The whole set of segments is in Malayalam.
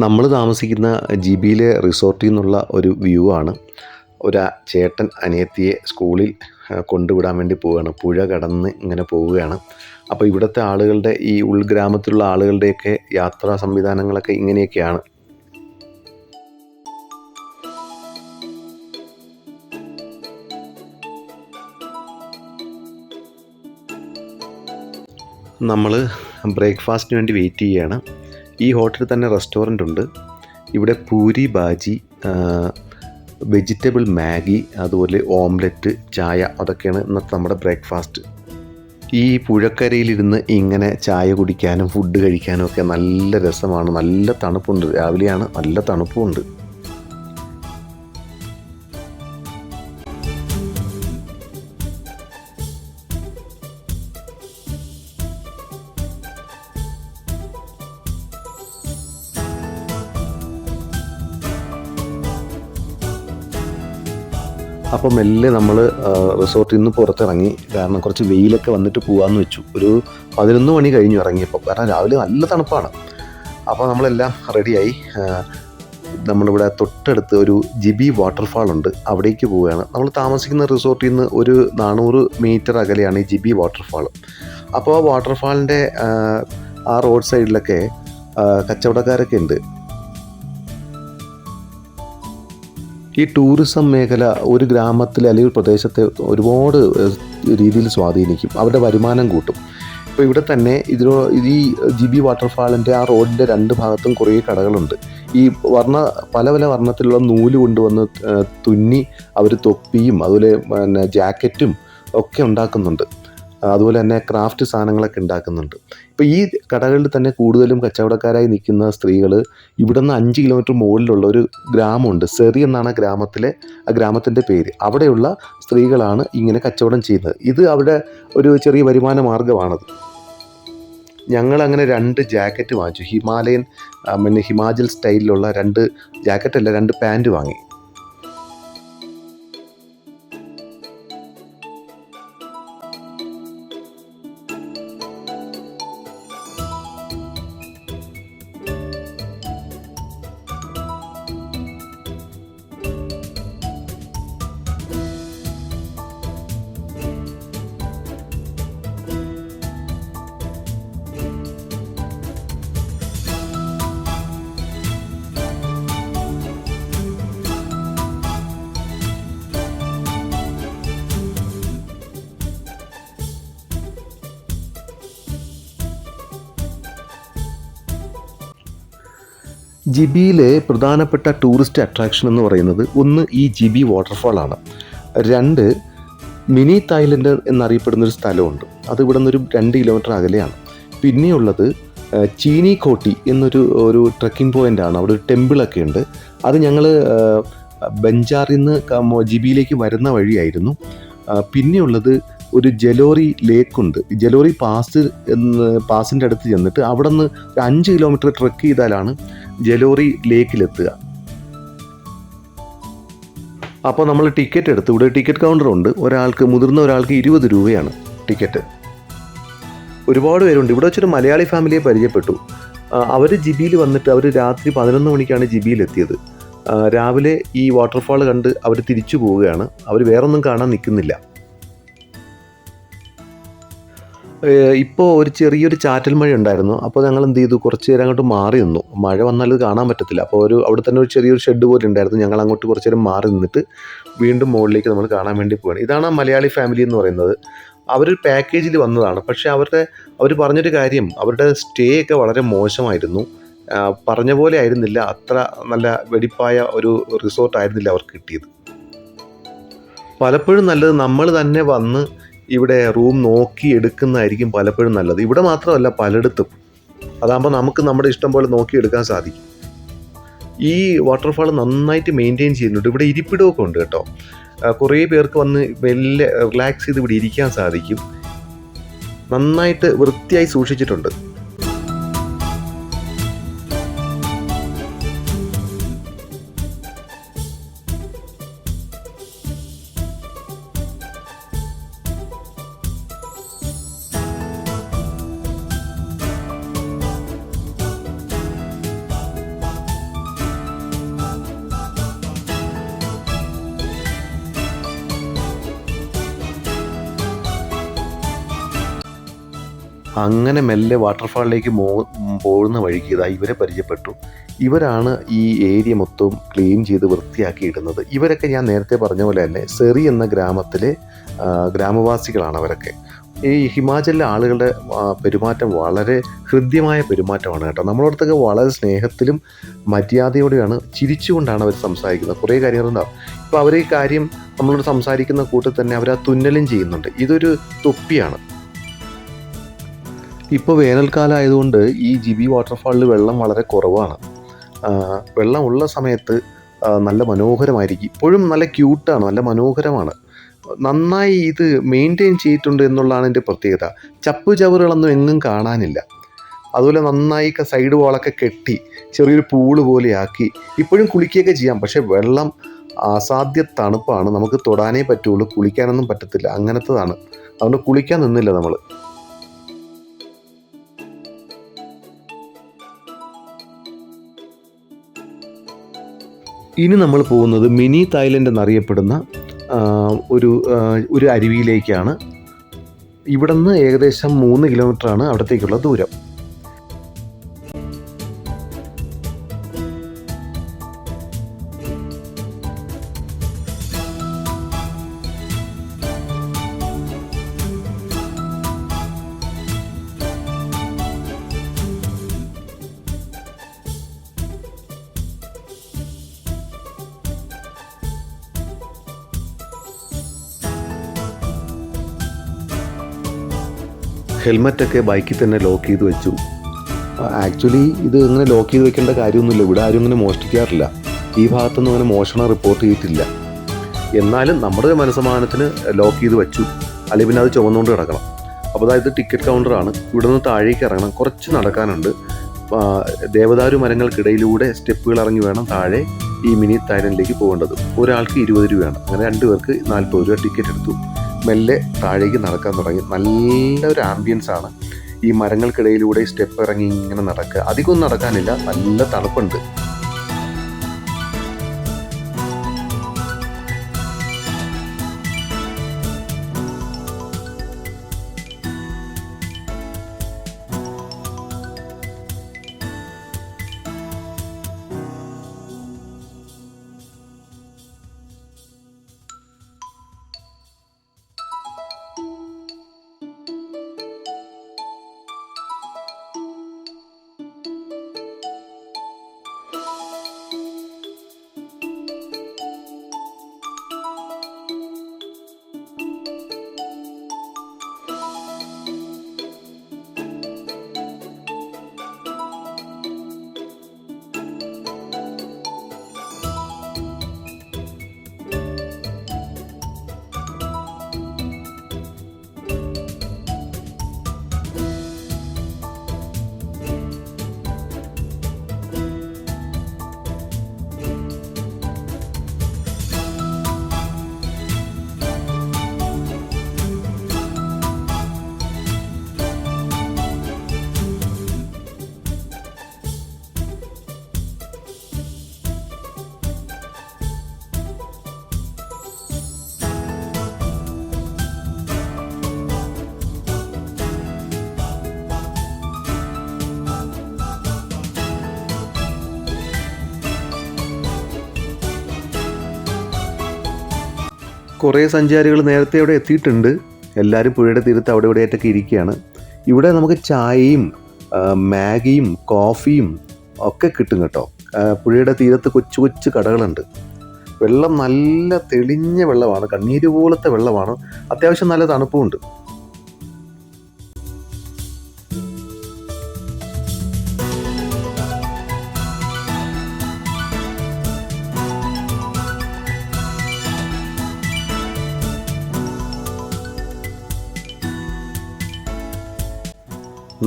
നമ്മൾ താമസിക്കുന്ന ജിബിയിലെ റിസോർട്ടിൽ നിന്നുള്ള ഒരു വ്യൂ ആണ്. ഒരു ചേട്ടൻ അനിയത്തിയെ സ്കൂളിൽ കൊണ്ടുവിടാൻ വേണ്ടി പോവുകയാണ്. പുഴ കടന്ന് ഇങ്ങനെ പോവുകയാണ്. അപ്പോൾ ഇവിടുത്തെ ആളുകളുടെ ഈ ഉൾഗ്രാമത്തിലുള്ള ആളുകളുടെയൊക്കെ യാത്രാ സംവിധാനങ്ങളൊക്കെ ഇങ്ങനെയൊക്കെയാണ്. നമ്മൾ ബ്രേക്ക്ഫാസ്റ്റിന് വേണ്ടി വെയിറ്റ് ചെയ്യുകയാണ്. ഈ ഹോട്ടലിൽ തന്നെ റെസ്റ്റോറൻ്റ് ഉണ്ട്. ഇവിടെ പൂരി ബാജി, വെജിറ്റബിൾ മാഗി, അതുപോലെ ഓംലെറ്റ്, ചായ, അതൊക്കെയാണ് ഇന്നത്തെ നമ്മുടെ ബ്രേക്ക്ഫാസ്റ്റ്. ഈ പുഴക്കരയിലിരുന്ന് ഇങ്ങനെ ചായ കുടിക്കാനും ഫുഡ് കഴിക്കാനും ഒക്കെ നല്ല രസമാണ്. നല്ല തണുപ്പുണ്ട്. രാവിലെയാണ്, നല്ല തണുപ്പുമുണ്ട്. അപ്പോൾ മെല്ലെ നമ്മൾ റിസോർട്ടിൽ നിന്ന് പുറത്തിറങ്ങി. കാരണം കുറച്ച് വെയിലൊക്കെ വന്നിട്ട് പോകാമെന്ന് വെച്ചു. ഒരു 11 മണി കഴിഞ്ഞു ഇറങ്ങിയപ്പോൾ. കാരണം രാവിലെ നല്ല തണുപ്പാണ്. അപ്പോൾ നമ്മളെല്ലാം റെഡിയായി. നമ്മളിവിടെ തൊട്ടടുത്ത് ഒരു ജിബി വാട്ടർഫാൾ ഉണ്ട്, അവിടേക്ക് പോവുകയാണ്. നമ്മൾ താമസിക്കുന്ന റിസോർട്ടിൽ നിന്ന് ഒരു 400 മീറ്റർ അകലെയാണ് ഈ ജിബി വാട്ടർഫാൾ. അപ്പോൾ ആ വാട്ടർഫാളിൻ്റെ ആ റോഡ് സൈഡിലൊക്കെ കച്ചവടക്കാരൊക്കെ ഉണ്ട്. ഈ ടൂറിസം മേഖല ഒരു ഗ്രാമത്തിൽ അല്ലെങ്കിൽ ഒരു പ്രദേശത്തെ ഒരുപാട് രീതിയിൽ സ്വാധീനിക്കും. അവരുടെ വരുമാനം കൂട്ടും. ഇപ്പോൾ ഇവിടെ തന്നെ ഈ ജിബി വാട്ടർഫാളിൻ്റെ ആ റോഡിൻ്റെ 2 ഭാഗത്തും കുറേ കടകളുണ്ട്. ഈ പല പല വർണ്ണത്തിലുള്ള നൂല് കൊണ്ടുവന്ന് തുന്നി അവർ തൊപ്പിയും അതുപോലെ പിന്നെ ജാക്കറ്റും ഒക്കെ ഉണ്ടാക്കുന്നുണ്ട്. അതുപോലെ തന്നെ ക്രാഫ്റ്റ് സാധനങ്ങളൊക്കെ ഉണ്ടാക്കുന്നുണ്ട്. ഇപ്പോൾ ഈ കടകളിൽ തന്നെ കൂടുതലും കച്ചവടക്കാരായി നിൽക്കുന്ന സ്ത്രീകൾ ഇവിടെ നിന്ന് 5 കിലോമീറ്റർ മുകളിലുള്ള ഒരു ഗ്രാമമുണ്ട്. സെറി എന്നാണ് ആ ഗ്രാമത്തിൻ്റെ പേര്. അവിടെയുള്ള സ്ത്രീകളാണ് ഇങ്ങനെ കച്ചവടം ചെയ്യുന്നത്. ഇത് അവിടെ ഒരു ചെറിയ വരുമാന മാർഗ്ഗമാണത്. ഞങ്ങളങ്ങനെ 2 ജാക്കറ്റ് വാങ്ങിച്ചു. ഹിമാചൽ സ്റ്റൈലിലുള്ള 2 ജാക്കറ്റല്ല, 2 പാൻറ്റ് വാങ്ങി. ജിബിയിലെ പ്രധാനപ്പെട്ട ടൂറിസ്റ്റ് അട്രാക്ഷൻ എന്ന് പറയുന്നത് ഒന്ന് ഈ ജിബി വാട്ടർഫാളാണ്. 2 മിനി തായ്ലൻഡ് എന്നറിയപ്പെടുന്നൊരു സ്ഥലമുണ്ട്. അത് ഇവിടെ നിന്നൊരു 2 കിലോമീറ്റർ അകലെയാണ്. പിന്നെയുള്ളത് ചീനിക്കോട്ടി എന്നൊരു ട്രക്കിംഗ് പോയിൻ്റാണ്. അവിടെ ഒരു ടെമ്പിളൊക്കെ ഉണ്ട്. അത് ഞങ്ങൾ ബഞ്ചാറിൽ നിന്ന് ജിബിയിലേക്ക് വരുന്ന വഴിയായിരുന്നു. പിന്നെയുള്ളത് ഒരു ജലോറി ലേക്കുണ്ട്. ജലോറി പാസിൻ്റെ അടുത്ത് ചെന്നിട്ട് അവിടെ നിന്ന് 5 കിലോമീറ്റർ ട്രെക്ക് ചെയ്താലാണ് ജലോറി ലേക്കിലെത്തുക. അപ്പോൾ നമ്മൾ ടിക്കറ്റ് എടുത്തു. ഇവിടെ ടിക്കറ്റ് കൗണ്ടറുണ്ട്. മുതിർന്ന ഒരാൾക്ക് 20 രൂപയാണ് ടിക്കറ്റ്. ഒരുപാട് പേരുണ്ട്. ഇവിടെ വെച്ചൊരു മലയാളി ഫാമിലിയെ പരിചയപ്പെട്ടു. അവർ ജിബിയിൽ വന്നിട്ട് അവർ രാത്രി 11 മണിക്കാണ് ജിബിയിലെത്തിയത്. രാവിലെ ഈ വാട്ടർഫാൾ കണ്ട് അവർ തിരിച്ചു പോവുകയാണ്. അവർ വേറൊന്നും കാണാൻ നിൽക്കുന്നില്ല. ഇപ്പോൾ ഒരു ചെറിയൊരു ചാറ്റൽ മഴ ഉണ്ടായിരുന്നു. അപ്പോൾ ഞങ്ങൾ എന്ത് ചെയ്തു, കുറച്ച് നേരം അങ്ങോട്ട് മാറി നിന്നു. മഴ വന്നാൽ ഇത് കാണാൻ പറ്റത്തില്ല. അപ്പോൾ അവിടെ തന്നെ ഒരു ചെറിയൊരു ഷെഡ് പോലെ ഉണ്ടായിരുന്നു. ഞങ്ങൾ അങ്ങോട്ട് കുറച്ച് നേരം മാറി നിന്നിട്ട് വീണ്ടും മുകളിലേക്ക് നമ്മൾ കാണാൻ വേണ്ടി പോവുകയാണ്. ഇതാണ് ആ മലയാളി ഫാമിലി എന്ന് പറയുന്നത്. അവരൊരു പാക്കേജിൽ വന്നതാണ്. പക്ഷേ അവർ പറഞ്ഞൊരു കാര്യം, അവരുടെ സ്റ്റേ ഒക്കെ വളരെ മോശമായിരുന്നു. പറഞ്ഞ പോലെ ആയിരുന്നില്ല. അത്ര നല്ല വെടിപ്പായ ഒരു റിസോർട്ട് ആയിരുന്നില്ല അവർക്ക് കിട്ടിയത്. പലപ്പോഴും നല്ലത് നമ്മൾ തന്നെ വന്ന് ഇവിടെ റൂം നോക്കി എടുക്കുന്നതായിരിക്കും പലപ്പോഴും നല്ലത്. ഇവിടെ മാത്രമല്ല, പലയിടത്തും. അതാകുമ്പോൾ നമുക്ക് നമ്മുടെ ഇഷ്ടം പോലെ നോക്കിയെടുക്കാൻ സാധിക്കും. ഈ വാട്ടർഫാൾ നന്നായിട്ട് മെയിൻറ്റെയിൻ ചെയ്യുന്നുണ്ട്. ഇവിടെ ഇരിപ്പിടമൊക്കെ ഉണ്ട് കേട്ടോ. കുറേ പേർക്ക് വന്ന് വലിയ റിലാക്സ് ചെയ്ത് ഇവിടെ ഇരിക്കാൻ സാധിക്കും. നന്നായിട്ട് വൃത്തിയായി സൂക്ഷിച്ചിട്ടുണ്ട്. അങ്ങനെ മെല്ലെ വാട്ടർഫാളിലേക്ക് പോകുന്ന വഴിക്ക് ഇതാ ഇവരെ പരിചയപ്പെട്ടു. ഇവരാണ് ഈ ഏരിയ മൊത്തവും ക്ലീൻ ചെയ്ത് വൃത്തിയാക്കി ഇടുന്നത്. ഇവരൊക്കെ ഞാൻ നേരത്തെ പറഞ്ഞ പോലെ തന്നെ സെറി എന്ന ഗ്രാമത്തിലെ ഗ്രാമവാസികളാണ് അവരൊക്കെ. ഈ ഹിമാചലിലെ ആളുകളുടെ പെരുമാറ്റം വളരെ ഹൃദ്യമായ പെരുമാറ്റമാണ് കേട്ടോ. നമ്മളോടത്തൊക്കെ വളരെ സ്നേഹത്തിലും മര്യാദയോടെയാണ്, ചിരിച്ചുകൊണ്ടാണ് അവർ സംസാരിക്കുന്നത്. കുറേ കാര്യങ്ങളുണ്ടാവും. ഇപ്പോൾ അവർ ഈ കാര്യം നമ്മളോട് സംസാരിക്കുന്ന കൂട്ടത്തിൽ തന്നെ അവർ ആ തുന്നലും ചെയ്യുന്നുണ്ട്. ഇതൊരു തൊപ്പിയാണ്. ഇപ്പോൾ വേനൽക്കാലം ആയതുകൊണ്ട് ഈ ജിബി വാട്ടർഫാളിൽ വെള്ളം വളരെ കുറവാണ്. വെള്ളം ഉള്ള സമയത്ത് നല്ല മനോഹരമായിരിക്കും. ഇപ്പോഴും നല്ല ക്യൂട്ടാണ്, നല്ല മനോഹരമാണ്. നന്നായി ഇത് മെയിൻറ്റെയിൻ ചെയ്തിട്ടുണ്ട് എന്നുള്ളതാണ് എൻ്റെ പ്രത്യേകത. ചപ്പ് ചവറുകളൊന്നും എങ്ങും കാണാനില്ല. അതുപോലെ നന്നായി സൈഡ് വാളൊക്കെ കെട്ടി ചെറിയൊരു പൂള് പോലെയാക്കി. ഇപ്പോഴും കുളിക്കുകയൊക്കെ ചെയ്യാം, പക്ഷേ വെള്ളം അസാധ്യ തണുപ്പാണ്. നമുക്ക് തൊടാനേ പറ്റുള്ളൂ, കുളിക്കാനൊന്നും പറ്റത്തില്ല. അങ്ങനത്തതാണ്. അതുകൊണ്ട് കുളിക്കാൻ നിന്നില്ല നമ്മൾ. ഇനി നമ്മൾ പോകുന്നത് മിനി തായ്ലൻഡ് എന്നറിയപ്പെടുന്ന ഒരു അരുവിയിലേക്കാണ്. ഇവിടുന്ന് ഏകദേശം 3 കിലോമീറ്ററാണ് അവിടത്തേക്കുള്ള ദൂരം. ഹെൽമറ്റൊക്കെ ബൈക്കിൽ തന്നെ ലോക്ക് ചെയ്ത് വെച്ചു. ആക്ച്വലി ഇത് ഇങ്ങനെ ലോക്ക് ചെയ്ത് വെക്കേണ്ട കാര്യമൊന്നുമില്ല. ഇവിടെ ആരും ഇങ്ങനെ മോഷ്ടിക്കാറില്ല. ഈ ഭാഗത്തൊന്നും അങ്ങനെ മോഷണം റിപ്പോർട്ട് ചെയ്തിട്ടില്ല. എന്നാലും നമ്മുടെ മനസ്സമാനത്തിന് ലോക്ക് ചെയ്ത് വെച്ചു. അല്ലെങ്കിൽ പിന്നെ അത് ചുവന്നുകൊണ്ട് കിടക്കണം. അപ്പോൾ അതായത് ടിക്കറ്റ് കൗണ്ടറാണ്. ഇവിടെ നിന്ന് താഴേക്ക് ഇറങ്ങണം. കുറച്ച് നടക്കാനുണ്ട്. ദേവദാരു മരങ്ങൾക്കിടയിലൂടെ സ്റ്റെപ്പുകൾ ഇറങ്ങി വേണം താഴെ ഈ മിനി തായ്ലൻഡിലേക്ക് പോകേണ്ടത്. ഒരാൾക്ക് 20 രൂപയാണ്. അങ്ങനെ 2 പേർക്ക് 40 രൂപ ടിക്കറ്റ് എടുത്തു. മെല്ലെ താഴേക്ക് നടക്കാൻ തുടങ്ങി. നല്ലൊരു ആംബിയൻസ് ആണ്. ഈ മരങ്ങൾക്കിടയിലൂടെ സ്റ്റെപ്പ് ഇറങ്ങി ഇങ്ങനെ നടക്കുക. അധികമൊന്നും നടക്കാനില്ല, നല്ല തണുപ്പുണ്ട്. കുറേ സഞ്ചാരികൾ നേരത്തെ ഇവിടെ എത്തിയിട്ടുണ്ട്. എല്ലാവരും പുഴയുടെ തീരത്ത് അവിടെ ഇവിടെയായിട്ടൊക്കെ ഇരിക്കുകയാണ്. ഇവിടെ നമുക്ക് ചായയും മാഗിയും കോഫിയും ഒക്കെ കിട്ടും കേട്ടോ. പുഴയുടെ തീരത്ത് കൊച്ചു കൊച്ചു കടകളുണ്ട്. വെള്ളം നല്ല തെളിഞ്ഞ വെള്ളമാണ്, കണ്ണീര് പോലത്തെ വെള്ളമാണ്. അത്യാവശ്യം നല്ല തണുപ്പുമുണ്ട്.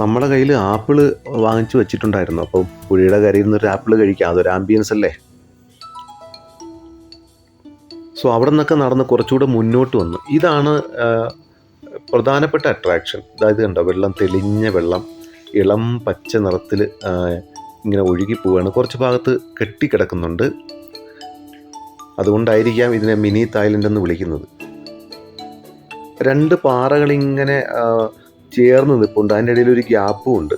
നമ്മുടെ കയ്യിൽ ആപ്പിൾ വാങ്ങിച്ചു വെച്ചിട്ടുണ്ടായിരുന്നു. അപ്പോൾ പുഴയുടെ കരയിൽ നിന്നൊരു ആപ്പിൾ കഴിക്കാം, അതൊരു ആംബിയൻസ് അല്ലേ. സോ അവിടെ നിന്നൊക്കെ നടന്ന് കുറച്ചുകൂടെ മുന്നോട്ട് വന്നു. ഇതാണ് പ്രധാനപ്പെട്ട അട്രാക്ഷൻ. അതായത് കണ്ടോ, വെള്ളം, തെളിഞ്ഞ വെള്ളം, ഇളം പച്ച നിറത്തിൽ ഇങ്ങനെ ഒഴുകി പോവുകയാണ്. കുറച്ച് ഭാഗത്ത് കെട്ടിക്കിടക്കുന്നുണ്ട്. അതുകൊണ്ടായിരിക്കാം ഇതിനെ മിനി തായ്ലൻഡ് എന്ന് വിളിക്കുന്നത്. 2 പാറകളിങ്ങനെ ചേർന്ന് നിൽപ്പുണ്ട്, അതിൻ്റെ ഇടയിൽ ഒരു ഗ്യാപ്പും ഉണ്ട്.